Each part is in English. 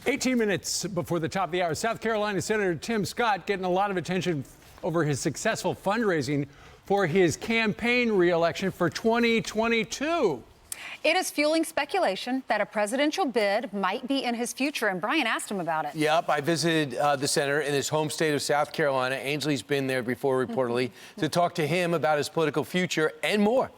18 minutes before the top of the hour, South Carolina Senator Tim Scott getting a lot of attention over his successful fundraising for his campaign re-election for 2022. It is fueling speculation that a presidential bid might be in his future, and Brian asked him about it. Yep, I visited the senator in his home state of South Carolina. Ainsley's been there before, reportedly, to talk to him about his political future and more.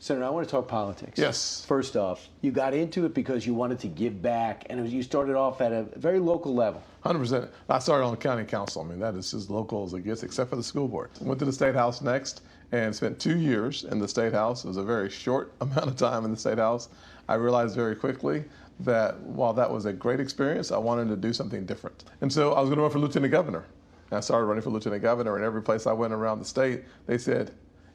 Senator, I want to talk politics. Yes. First off, you got into it because you wanted to give back, and you started off at a very local level. 100%. I started on county council. I mean, that is as local as it gets, except for the school board. Went to the State House next and spent 2 years in the State House. It was a very short amount of time in the State House. I realized very quickly that while that was a great experience, I wanted to do something different. And so I was going to run for lieutenant governor. And I started running for lieutenant governor, and every place I went around the state, they said,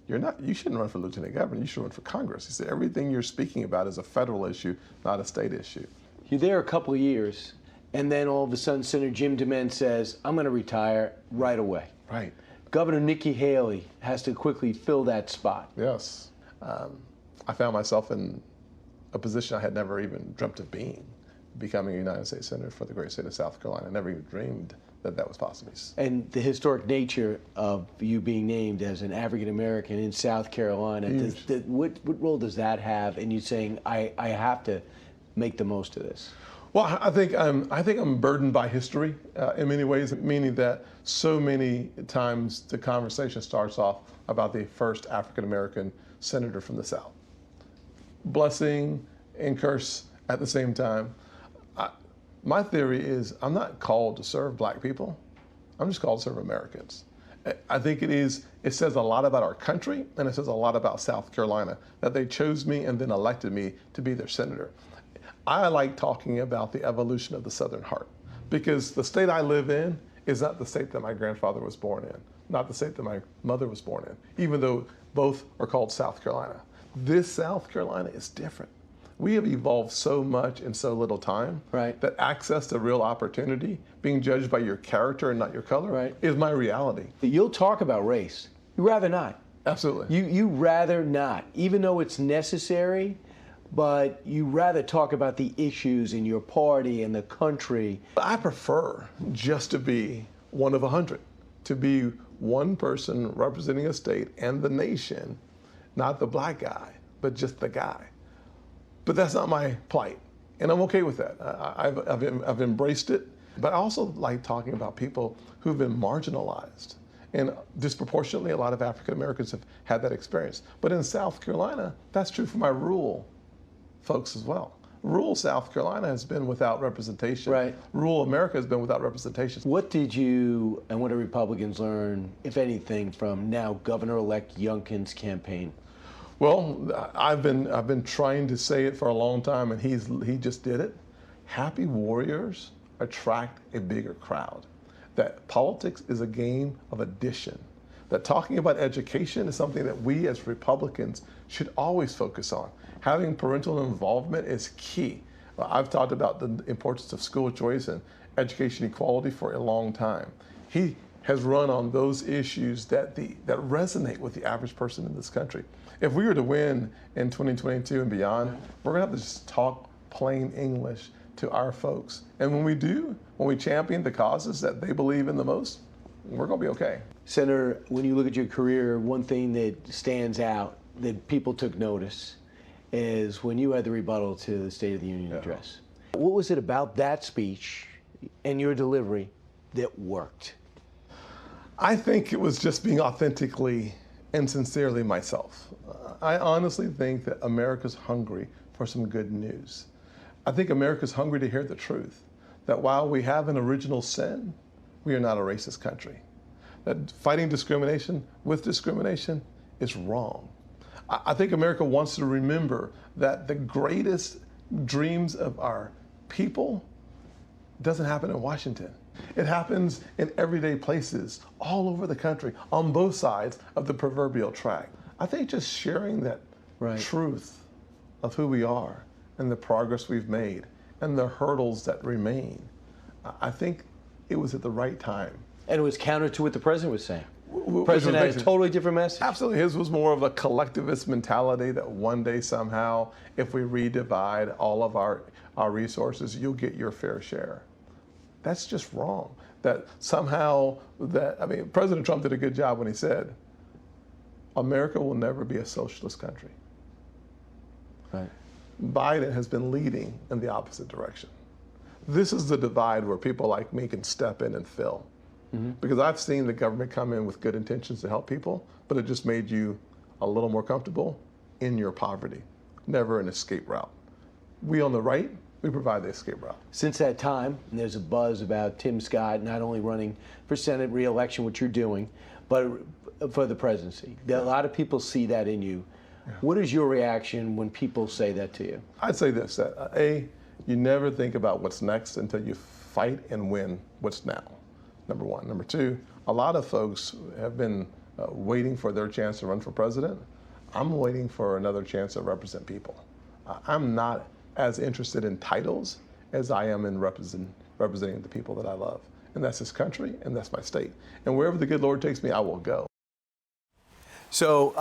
you shouldn't run for lieutenant governor, you should run for Congress. He said, everything you're speaking about is a federal issue, not a state issue. You're there a couple of years, and then all of a sudden, Senator Jim DeMint says, I'm going to retire right away. Right. Governor Nikki Haley has to quickly fill that spot. Yes. I found myself in a position I had never even dreamt of being, becoming a United States Senator for the great state of South Carolina. I never even dreamed that that was possible. And the historic nature of you being named as an African American in South Carolina, what role does that have in you saying, I have to make the most of this? Well, I think I'm burdened by history in many ways, meaning that so many times the conversation starts off about the first African American senator from the South. Blessing and curse at the same time. My theory is I'm not called to serve black people. I'm just called to serve Americans. I think it says a lot about our country, and it says a lot about South Carolina that they chose me and then elected me to be their senator. I like talking about the evolution of the Southern heart, because the state I live in is not the state that my grandfather was born in, not the state that my mother was born in, even though both are called South Carolina. This South Carolina is different. We have evolved so much in so little time that access to real opportunity, being judged by your character and not your color, is my reality. You'll talk about race. You'd rather not. Absolutely. You rather not, even though it's necessary, but you rather talk about the issues in your party and the country. I prefer just to be one of 100, to be one person representing a state and the nation, not the black guy, but just the guy. But that's not my plight, and I'm okay with that. I've embraced it, but I also like talking about people who've been marginalized, and disproportionately a lot of African Americans have had that experience. But in South Carolina, that's true for my rural folks as well. Rural South Carolina has been without representation. Rural America has been without representation. What did you and what do Republicans learn, if anything, from now Governor-elect Youngkin's campaign? Well, I've been trying to say it for a long time, and he just did it. Happy warriors attract a bigger crowd. That politics is a game of addition. That talking about education is something that we as Republicans should always focus on. Having parental involvement is key. I've talked about the importance of school choice and education equality for a long time. He has run on those issues that resonate with the average person in this country. If we were to win in 2022 and beyond, we're gonna have to just talk plain English to our folks. And when we do, when we champion the causes that they believe in the most, we're gonna be okay. Senator, when you look at your career, one thing that stands out that people took notice is when you had the rebuttal to the State of the Union address. What was it about that speech and your delivery that worked? I think it was just being authentically and sincerely myself. I honestly think that America's hungry for some good news. I think America's hungry to hear the truth, that while we have an original sin, we are not a racist country. That fighting discrimination with discrimination is wrong. I think America wants to remember that the greatest dreams of our people doesn't happen in Washington. It happens in everyday places all over the country, on both sides of the proverbial track. I think just sharing that truth of who we are and the progress we've made and the hurdles that remain, I think it was at the right time. And it was counter to what the president was saying. President had a totally different message. Absolutely. His was more of a collectivist mentality that one day somehow, if we redivide all of our resources, you'll get your fair share. That's just wrong. That somehow, President Trump did a good job when he said, America will never be a socialist country. Right. Biden has been leading in the opposite direction. This is the divide where people like me can step in and fill. Because I've seen the government come in with good intentions to help people, but it just made you a little more comfortable in your poverty, never an escape route. We on the right, we provide the escape route. Since that time, there's a buzz about Tim Scott not only running for Senate re-election, which you're doing, but for the presidency. A lot of people see that in you. Yeah. What is your reaction when people say that to you? I'd say this, that you never think about what's next until you fight and win what's now. Number one. Number two, a lot of folks have been waiting for their chance to run for president. I'm waiting for another chance to represent people. I'm not as interested in titles as I am in representing the people that I love. And that's this country, and that's my state. And wherever the good Lord takes me, I will go. So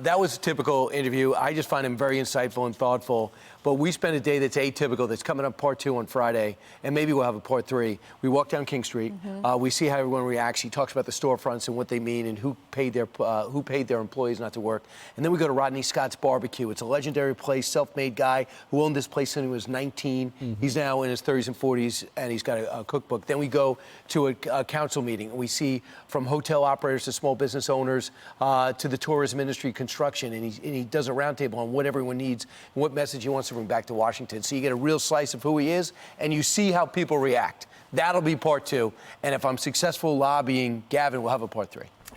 that was a typical interview. I just find him very insightful and thoughtful. But we spent a day that's atypical, that's coming up part 2 on Friday, and maybe we'll have a part 3. We walk down King Street. We see how everyone reacts. He talks about the storefronts and what they mean and who paid their employees not to work. And then we go to Rodney Scott's Barbecue. It's a legendary place, self-made guy who owned this place since he was 19. He's now in his 30s and 40s, and he's got a cookbook. Then we go to a council meeting, and we see from hotel operators to small business owners to the tourism industry, construction, and he does a roundtable on what everyone needs and what message he wants to bring back to Washington. So you get a real slice of who he is, and you see how people react. That'll be part 2. And if I'm successful lobbying Gavin, we'll have a part 3.